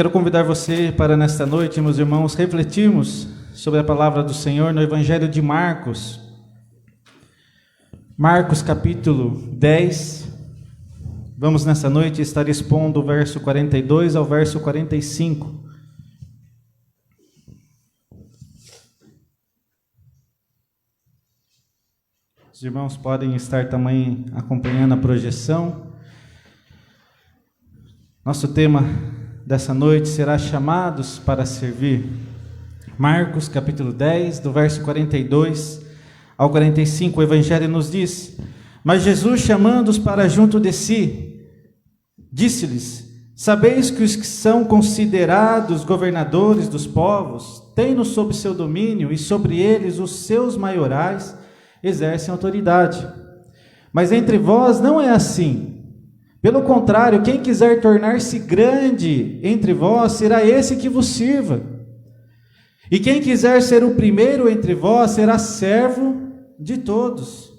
Quero convidar você para nesta noite, meus irmãos, refletirmos sobre a palavra do Senhor no Evangelho de Marcos. Marcos capítulo 10. Vamos nessa noite estar expondo o verso 42 ao verso 45. Os irmãos podem estar também acompanhando a projeção. Nosso tema dessa noite será chamados para servir. Marcos capítulo 10, do verso 42 ao 45, o Evangelho nos diz: Mas Jesus, chamando-os para junto de si, disse-lhes: Sabeis que os que são considerados governadores dos povos têm-nos sob seu domínio, e sobre eles os seus maiorais exercem autoridade. Mas entre vós não é assim. Pelo contrário, quem quiser tornar-se grande entre vós, será esse que vos sirva. E quem quiser ser o primeiro entre vós, será servo de todos.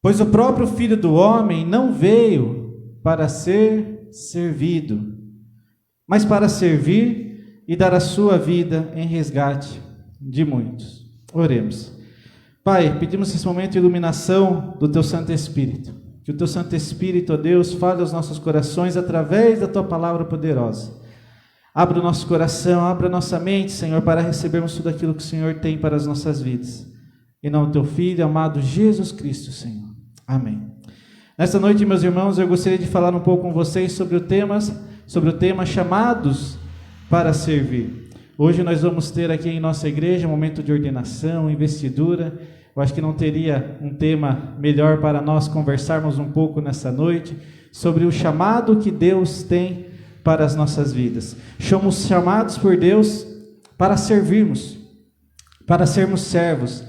Pois o próprio Filho do Homem não veio para ser servido, mas para servir e dar a sua vida em resgate de muitos. Oremos. Pai, pedimos nesse momento a iluminação do Teu Santo Espírito. Que o Teu Santo Espírito, ó Deus, fale aos nossos corações através da Tua palavra poderosa. Abra o nosso coração, abra a nossa mente, Senhor, para recebermos tudo aquilo que o Senhor tem para as nossas vidas. Em nome do Teu Filho, amado Jesus Cristo, Senhor. Amém. Nesta noite, meus irmãos, eu gostaria de falar um pouco com vocês sobre o tema chamados para servir. Hoje nós vamos ter aqui em nossa igreja um momento de ordenação, investidura. Eu acho que não teria um tema melhor para nós conversarmos um pouco nessa noite sobre o chamado que Deus tem para as nossas vidas. Somos chamados por Deus para servirmos, para sermos servos.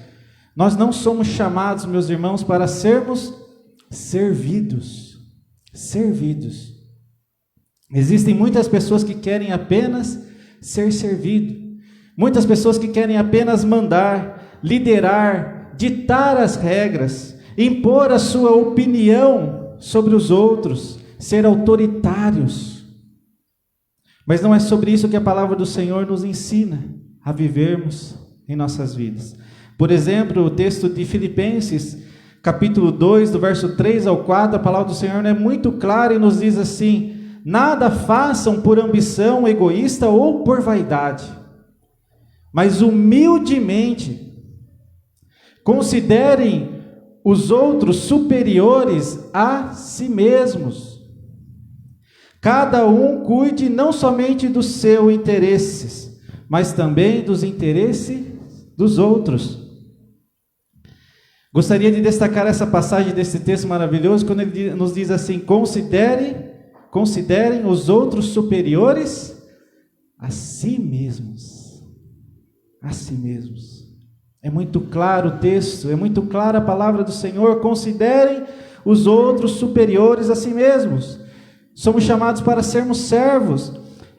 Nós não somos chamados, meus irmãos, para sermos servidos. Servidos. Existem muitas pessoas que querem apenas ser servido. Muitas pessoas que querem apenas mandar, liderar, ditar as regras, impor a sua opinião sobre os outros, ser autoritários. Mas não é sobre isso que a palavra do Senhor nos ensina a vivermos em nossas vidas. Por exemplo, o texto de Filipenses, capítulo 2, do verso 3 ao 4, a palavra do Senhor é muito clara e nos diz assim: Nada façam por ambição egoísta ou por vaidade, mas humildemente considerem os outros superiores a si mesmos. Cada um cuide não somente dos seus interesses, mas também dos interesses dos outros. Gostaria de destacar essa passagem desse texto maravilhoso, quando ele nos diz assim: Considerem os outros superiores a si mesmos. A si mesmos. É muito claro o texto, é muito clara a palavra do Senhor. Considerem os outros superiores a si mesmos. Somos chamados para sermos servos.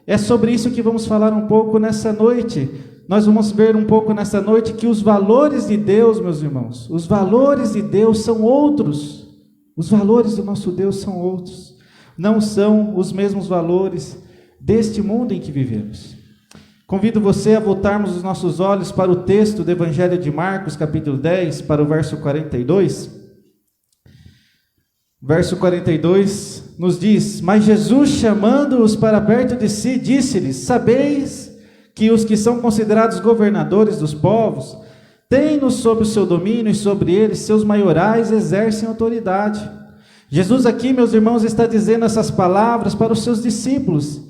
É sobre isso que vamos falar um pouco nessa noite. Nós vamos ver um pouco nessa noite que os valores de Deus, meus irmãos, os valores de Deus são outros. Os valores do nosso Deus são outros. Não são os mesmos valores deste mundo em que vivemos. Convido você a voltarmos os nossos olhos para o texto do Evangelho de Marcos, capítulo 10, para o verso 42. Verso 42 nos diz: Mas Jesus, chamando-os para perto de si, disse-lhes: Sabeis que os que são considerados governadores dos povos têm-nos sob o seu domínio, e sobre eles seus maiorais exercem autoridade. Jesus aqui, meus irmãos, está dizendo essas palavras para os seus discípulos,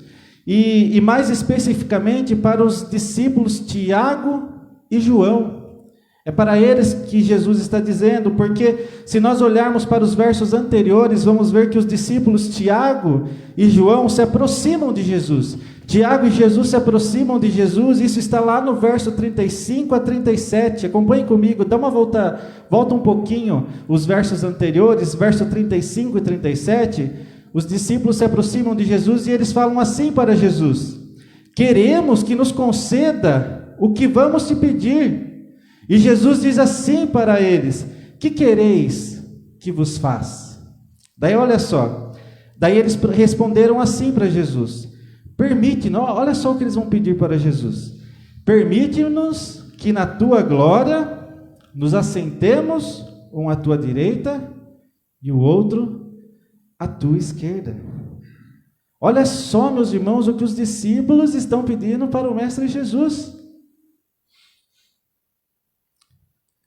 e mais especificamente para os discípulos Tiago e João. É para eles que Jesus está dizendo, porque se nós olharmos para os versos anteriores, vamos ver que os discípulos Tiago e João se aproximam de Jesus. Tiago e Jesus se aproximam de Jesus, isso está lá no verso 35 a 37, acompanhe comigo, dá uma volta um pouquinho os versos anteriores, verso 35 e 37, os discípulos se aproximam de Jesus e eles falam assim para Jesus: Queremos que nos conceda o que vamos te pedir. E Jesus diz assim para eles: Que quereis que vos faça? Daí olha só, daí eles responderam assim para Jesus: Permite-nos, olha só o que eles vão pedir para Jesus. Permite-nos que na tua glória nos assentemos, um à tua direita e o outro à tua esquerda. Olha só, meus irmãos, o que os discípulos estão pedindo para o Mestre Jesus.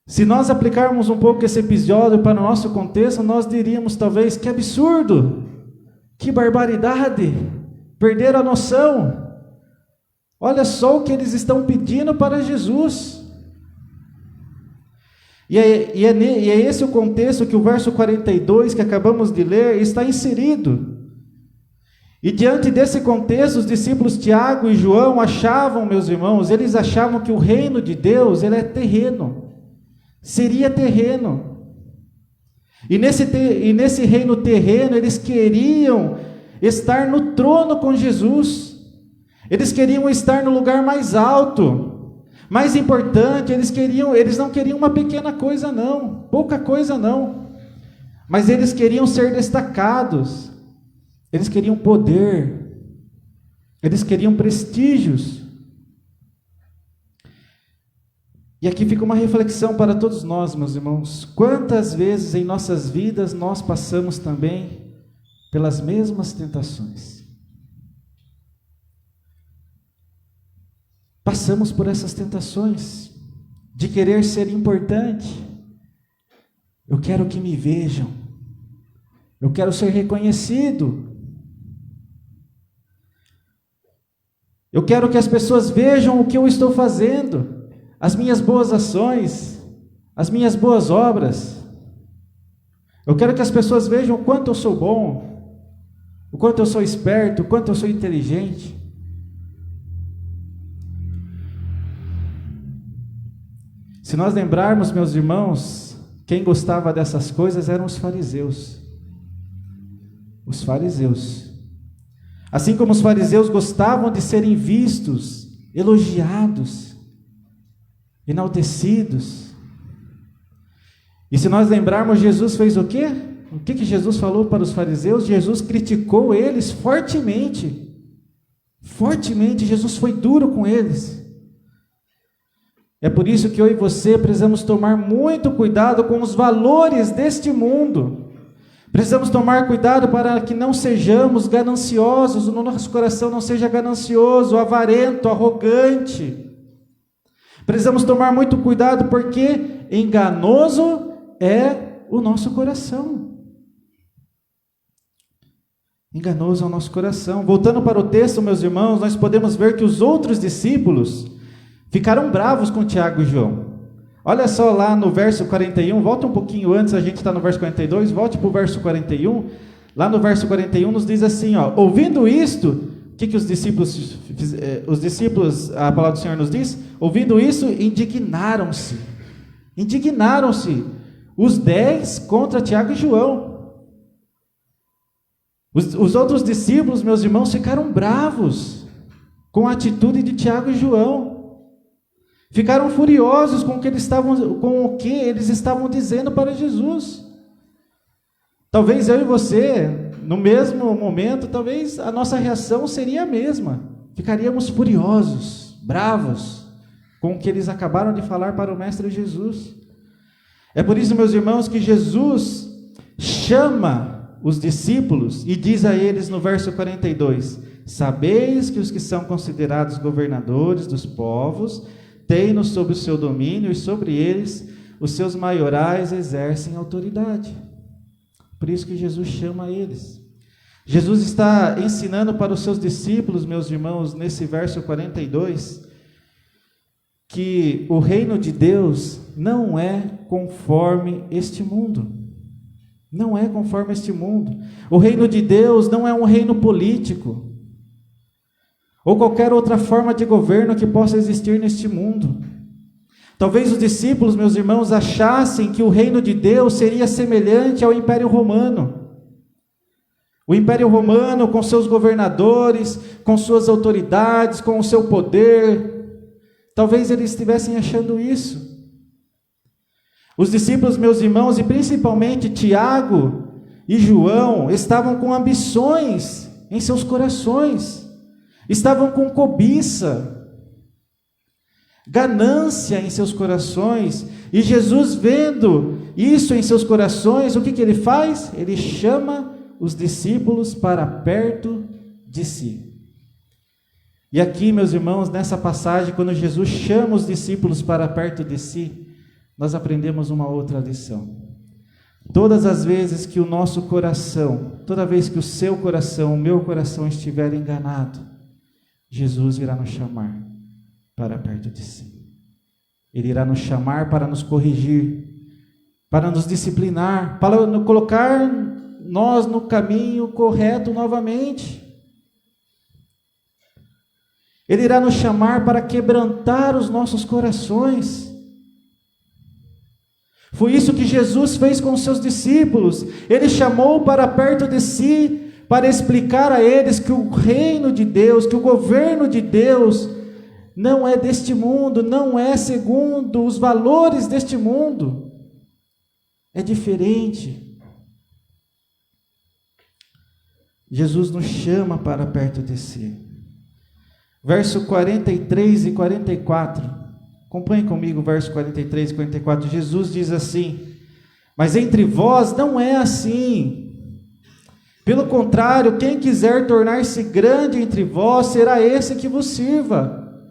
Se nós aplicarmos um pouco esse episódio para o nosso contexto, nós diríamos talvez, que absurdo, que barbaridade, perderam a noção. Olha só o que eles estão pedindo para Jesus. E é esse o contexto que o verso 42 que acabamos de ler está inserido. E diante desse contexto, os discípulos Tiago e João achavam, meus irmãos, eles achavam que o reino de Deus, ele é terreno, seria terreno. E nesse reino terreno, eles queriam estar no trono com Jesus. Eles queriam estar no lugar mais alto, mais importante. Eles não queriam uma pequena coisa não, pouca coisa não, mas eles queriam ser destacados, eles queriam poder, eles queriam prestígios. E aqui fica uma reflexão para todos nós, meus irmãos. Quantas vezes em nossas vidas nós passamos também pelas mesmas tentações? Passamos por essas tentações de querer ser importante. Eu quero que me vejam. Eu quero ser reconhecido. Eu quero que as pessoas vejam o que eu estou fazendo, as minhas boas ações, as minhas boas obras. Eu quero que as pessoas vejam o quanto eu sou bom, o quanto eu sou esperto, o quanto eu sou inteligente. Se nós lembrarmos, meus irmãos, quem gostava dessas coisas eram os fariseus. Os fariseus. Assim como os fariseus gostavam de serem vistos, elogiados, enaltecidos. E se nós lembrarmos, Jesus fez o quê? O que Jesus falou para os fariseus? Jesus criticou eles fortemente. Fortemente, Jesus foi duro com eles. É por isso que eu e você precisamos tomar muito cuidado com os valores deste mundo. Precisamos tomar cuidado para que não sejamos gananciosos, o nosso coração não seja ganancioso, avarento, arrogante. Precisamos tomar muito cuidado porque enganoso é o nosso coração. Enganoso é o nosso coração. Voltando para o texto, meus irmãos, nós podemos ver que os outros discípulos ficaram bravos com Tiago e João. Olha só lá no verso 41, volta um pouquinho antes, a gente está no verso 42, volte para o verso 41. Lá no verso 41 nos diz assim, ouvindo isto, o que os discípulos, a palavra do Senhor nos diz? Ouvindo isso, indignaram-se. Indignaram-se os 10 contra Tiago e João. Os outros discípulos, meus irmãos, ficaram bravos com a atitude de Tiago e João. Ficaram furiosos com o que eles estavam dizendo para Jesus. Talvez eu e você, no mesmo momento, talvez a nossa reação seria a mesma. Ficaríamos furiosos, bravos, com o que eles acabaram de falar para o Mestre Jesus. É por isso, meus irmãos, que Jesus chama os discípulos e diz a eles no verso 42, sabeis que os que são considerados governadores dos povos têm-nos sob o seu domínio, e sobre eles os seus maiorais exercem autoridade. Por isso que Jesus chama eles. Jesus está ensinando para os seus discípulos, meus irmãos, nesse verso 42, que o reino de Deus não é conforme este mundo. Não é conforme este mundo. O reino de Deus não é um reino político, ou qualquer outra forma de governo que possa existir neste mundo. Talvez os discípulos, meus irmãos, achassem que o reino de Deus seria semelhante ao Império Romano. O Império Romano, com seus governadores, com suas autoridades, com o seu poder. Talvez eles estivessem achando isso. Os discípulos, meus irmãos, e principalmente Tiago e João, estavam com ambições em seus corações. estavam com cobiça, ganância em seus corações, e Jesus, vendo isso em seus corações, o que ele faz? Ele chama os discípulos para perto de si. E aqui, meus irmãos, nessa passagem, quando Jesus chama os discípulos para perto de si, nós aprendemos uma outra lição. Todas as vezes que o nosso coração, toda vez que o seu coração, o meu coração estiver enganado, Jesus irá nos chamar para perto de si. Ele irá nos chamar para nos corrigir, para nos disciplinar, para colocar nós no caminho correto novamente. Ele irá nos chamar para quebrantar os nossos corações. Foi isso que Jesus fez com os seus discípulos. Ele chamou para perto de si, para explicar a eles que o reino de Deus, que o governo de Deus, não é deste mundo, não é segundo os valores deste mundo. É diferente. Jesus nos chama para perto de si. Verso 43 e 44. Acompanhe comigo o verso 43 e 44. Jesus diz assim: mas entre vós não é assim. Pelo contrário, quem quiser tornar-se grande entre vós, será esse que vos sirva.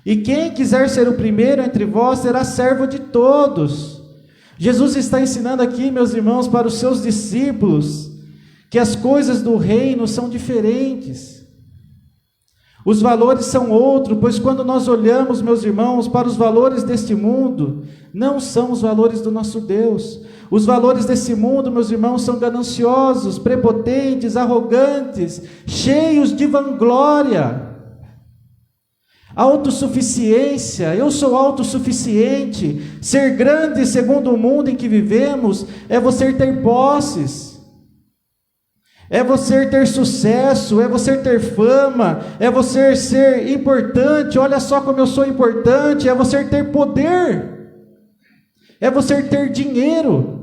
E quem quiser ser o primeiro entre vós, será servo de todos. Jesus está ensinando aqui, meus irmãos, para os seus discípulos, que as coisas do reino são diferentes. Os valores são outros, pois quando nós olhamos, meus irmãos, para os valores deste mundo, não são os valores do nosso Deus. Os valores desse mundo, meus irmãos, são gananciosos, prepotentes, arrogantes, cheios de vanglória. Autossuficiência, eu sou autossuficiente. Ser grande segundo o mundo em que vivemos é você ter posses, é você ter sucesso, é você ter fama, é você ser importante. Olha só como eu sou importante. É você ter poder, é você ter dinheiro,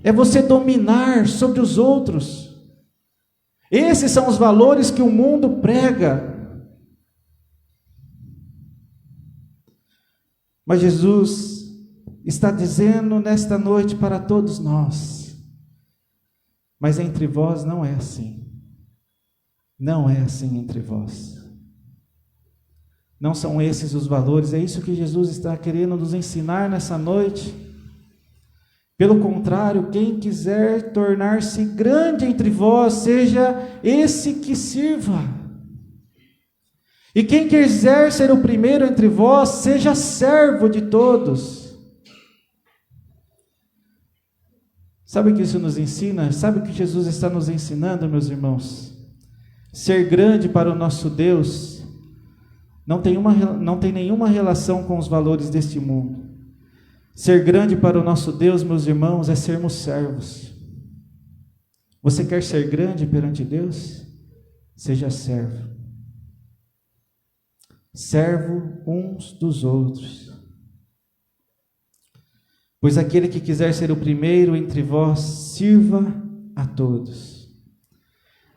é você dominar sobre os outros. Esses são os valores que o mundo prega. Mas Jesus está dizendo nesta noite para todos nós: mas entre vós não é assim. Não é assim entre vós. Não são esses os valores. É isso que Jesus está querendo nos ensinar nessa noite. Pelo contrário, quem quiser tornar-se grande entre vós, seja esse que sirva. E quem quiser ser o primeiro entre vós, seja servo de todos. Sabe o que isso nos ensina? Sabe o que Jesus está nos ensinando, meus irmãos? Ser grande para o nosso Deus não tem nenhuma relação com os valores deste mundo. Ser grande para o nosso Deus, meus irmãos, é sermos servos. Você quer ser grande perante Deus? Seja servo. Servo uns dos outros. Pois aquele que quiser ser o primeiro entre vós, sirva a todos.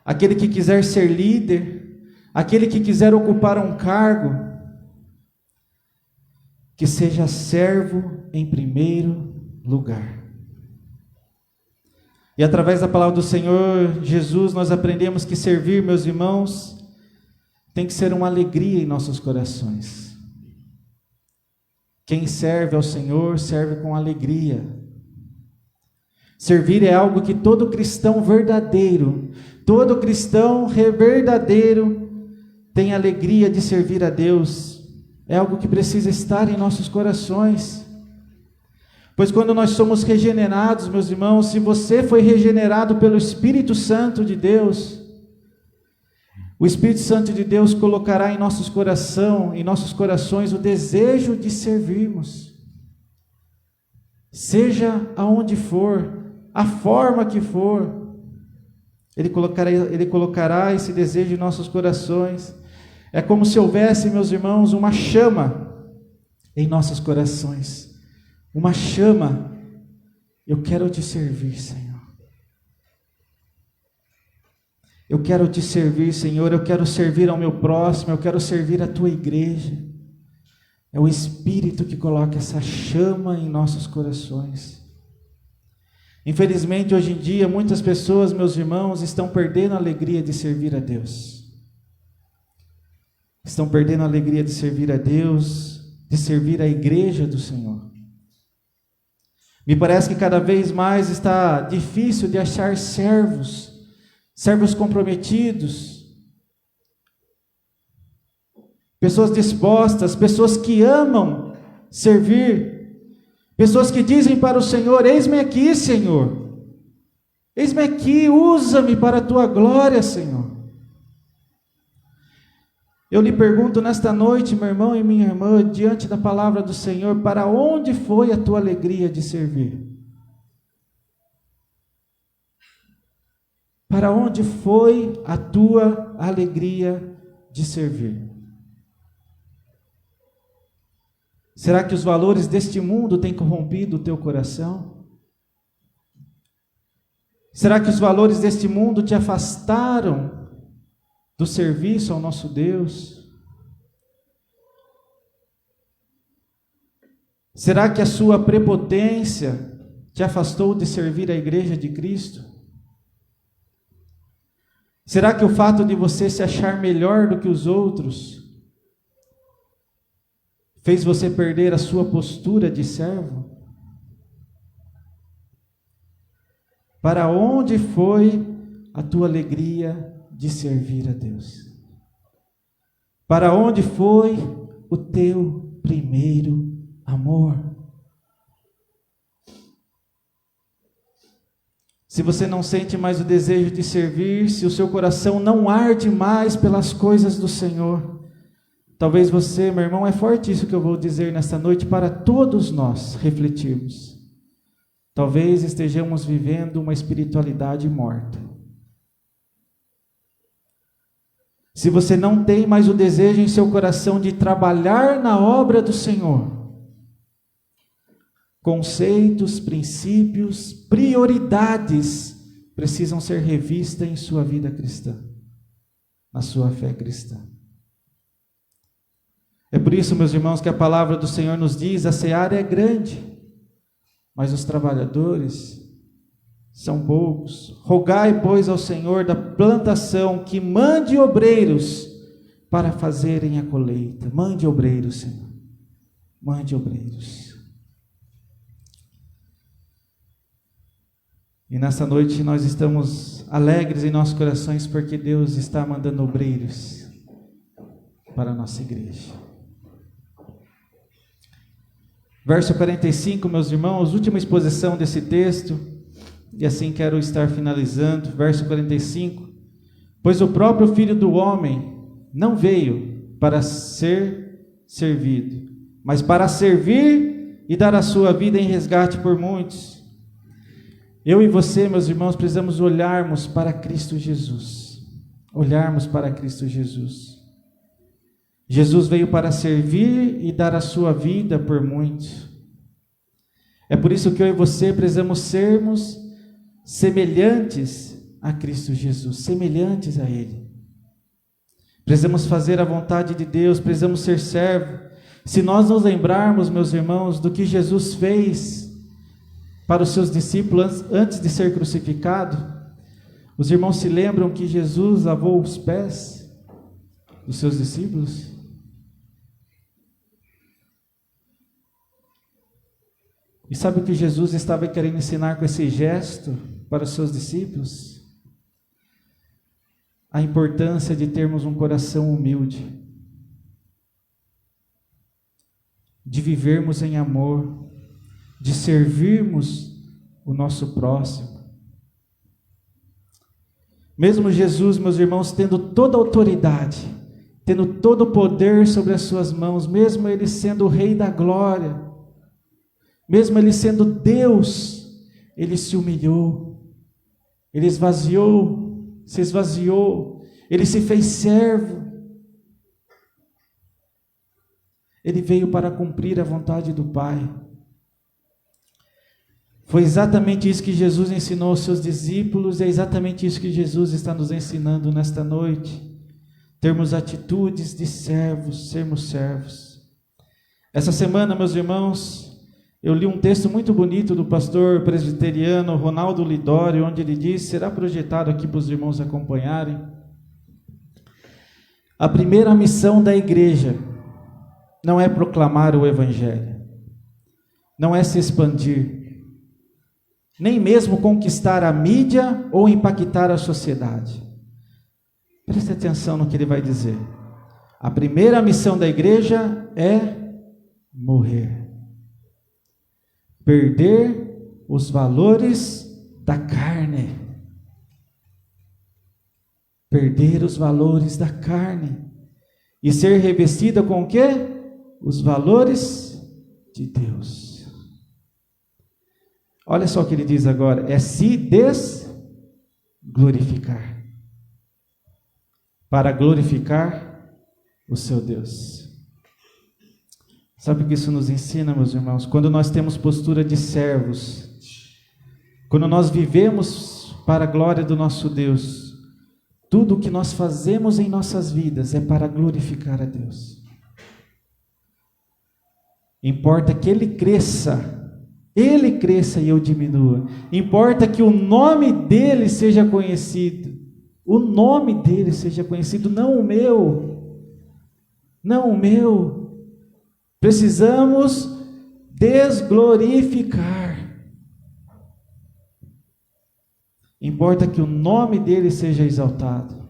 Aquele que quiser ser líder, aquele que quiser ocupar um cargo, que seja servo em primeiro lugar. E através da palavra do Senhor Jesus, nós aprendemos que servir, meus irmãos, tem que ser uma alegria em nossos corações. Quem serve ao Senhor, serve com alegria. Servir é algo que todo cristão verdadeiro, todo cristão verdadeiro tem alegria de servir a Deus. É algo que precisa estar em nossos corações. Pois quando nós somos regenerados, meus irmãos, se você foi regenerado pelo Espírito Santo de Deus, o Espírito Santo de Deus colocará em nossos corações o desejo de servirmos. Seja aonde for, a forma que for, Ele colocará esse desejo em nossos corações. É como se houvesse, meus irmãos, uma chama em nossos corações. Uma chama. Eu quero te servir, Senhor. Eu quero te servir, Senhor, eu quero servir ao meu próximo, eu quero servir a tua igreja. É o Espírito que coloca essa chama em nossos corações. Infelizmente, hoje em dia, muitas pessoas, meus irmãos, estão perdendo a alegria de servir a Deus. Estão perdendo a alegria de servir a Deus, de servir a igreja do Senhor. Me parece que cada vez mais está difícil de achar servos comprometidos, pessoas dispostas, pessoas que amam servir, pessoas que dizem para o Senhor: eis-me aqui, Senhor, eis-me aqui, usa-me para a tua glória, Senhor. Eu lhe pergunto nesta noite, meu irmão e minha irmã, diante da palavra do Senhor, para onde foi a tua alegria de servir? Para onde foi a tua alegria de servir? Será que os valores deste mundo têm corrompido o teu coração? Será que os valores deste mundo te afastaram do serviço ao nosso Deus? Será que a sua prepotência te afastou de servir a igreja de Cristo? Será que o fato de você se achar melhor do que os outros fez você perder a sua postura de servo? Para onde foi a tua alegria de servir a Deus? Para onde foi o teu primeiro amor? Se você não sente mais o desejo de servir, se o seu coração não arde mais pelas coisas do Senhor, talvez você, meu irmão, é forte isso que eu vou dizer nesta noite para todos nós refletirmos. Talvez estejamos vivendo uma espiritualidade morta. Se você não tem mais o desejo em seu coração de trabalhar na obra do Senhor, conceitos, princípios, prioridades precisam ser revistas em sua vida cristã, na sua fé cristã. É por isso, meus irmãos, que a palavra do Senhor nos diz: a seara é grande, mas os trabalhadores são poucos. Rogai, pois, ao Senhor da plantação que mande obreiros para fazerem a colheita. Mande obreiros, Senhor. Mande obreiros. E nessa noite nós estamos alegres em nossos corações porque Deus está mandando obreiros para a nossa igreja. Verso 45, meus irmãos, última exposição desse texto, e assim quero estar finalizando. Verso 45: pois o próprio Filho do Homem não veio para ser servido, mas para servir e dar a sua vida em resgate por muitos. Eu e você, meus irmãos, precisamos olharmos para Cristo Jesus. Olharmos para Cristo Jesus. Jesus veio para servir e dar a sua vida por muitos. É por isso que eu e você precisamos sermos semelhantes a Cristo Jesus, semelhantes a Ele. Precisamos fazer a vontade de Deus, precisamos ser servo. Se nós nos lembrarmos, meus irmãos, do que Jesus fez para os seus discípulos antes de ser crucificado, os irmãos se lembram que Jesus lavou os pés dos seus discípulos? E sabe o que Jesus estava querendo ensinar com esse gesto para os seus discípulos? A importância de termos um coração humilde, de vivermos em amor, de servirmos o nosso próximo. Mesmo Jesus, meus irmãos, tendo toda a autoridade, tendo todo o poder sobre as suas mãos, mesmo Ele sendo o Rei da glória, mesmo Ele sendo Deus, Ele se humilhou, Ele se esvaziou, Ele se fez servo. Ele veio para cumprir a vontade do Pai. Foi exatamente isso que Jesus ensinou aos seus discípulos, e é exatamente isso que Jesus está nos ensinando nesta noite. Termos atitudes de servos, sermos servos. Essa semana, meus irmãos, eu li um texto muito bonito do pastor presbiteriano Ronaldo Lidório, onde ele diz, será projetado aqui para os irmãos acompanharem. A primeira missão da igreja não é proclamar o evangelho, não é se expandir, nem mesmo conquistar a mídia ou impactar a sociedade. Preste atenção no que ele vai dizer. A primeira missão da igreja é morrer. Perder os valores da carne. Perder os valores da carne. E ser revestida com o quê? Os valores de Deus. Olha só o que ele diz agora, é se desglorificar, para glorificar o seu Deus. Sabe o que isso nos ensina, meus irmãos? Quando nós temos postura de servos, quando nós vivemos para a glória do nosso Deus, tudo o que nós fazemos em nossas vidas é para glorificar a Deus. Importa que Ele cresça e eu diminua. Importa que o nome dele seja conhecido. O nome dele seja conhecido, não o meu. Não o meu. Precisamos desglorificar. Importa que o nome dele seja exaltado.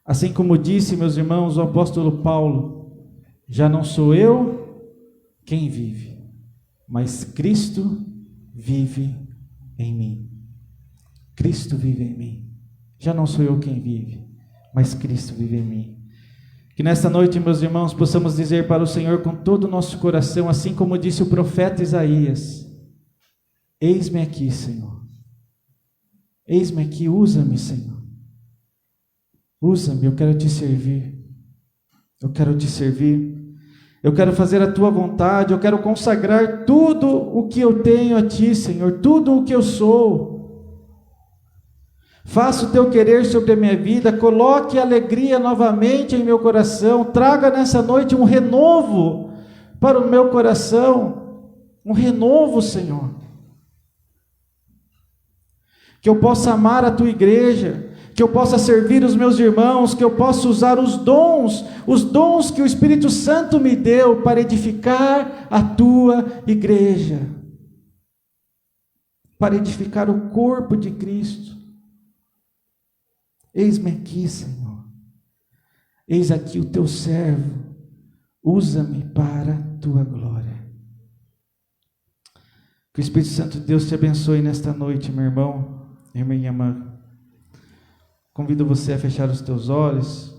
Assim como disse, meus irmãos, o apóstolo Paulo, já não sou eu quem vive, mas Cristo vive em mim. Cristo vive em mim. Já não sou eu quem vive, mas Cristo vive em mim. Que nesta noite, meus irmãos, possamos dizer para o Senhor com todo o nosso coração, assim como disse o profeta Isaías: eis-me aqui, Senhor. Eis-me aqui, usa-me, Senhor. Usa-me, eu quero te servir. Eu quero te servir. Eu quero fazer a tua vontade, eu quero consagrar tudo o que eu tenho a ti, Senhor, tudo o que eu sou. Faça o teu querer sobre a minha vida, coloque alegria novamente em meu coração, traga nessa noite um renovo para o meu coração, um renovo, Senhor. Que eu possa amar a tua igreja, que eu possa servir os meus irmãos, que eu possa usar os dons que o Espírito Santo me deu para edificar a tua igreja, para edificar o corpo de Cristo. Eis-me aqui, Senhor, eis aqui o teu servo, usa-me para a tua glória. Que o Espírito Santo de Deus te abençoe nesta noite, meu irmão, minha irmã. Convido você a fechar os teus olhos.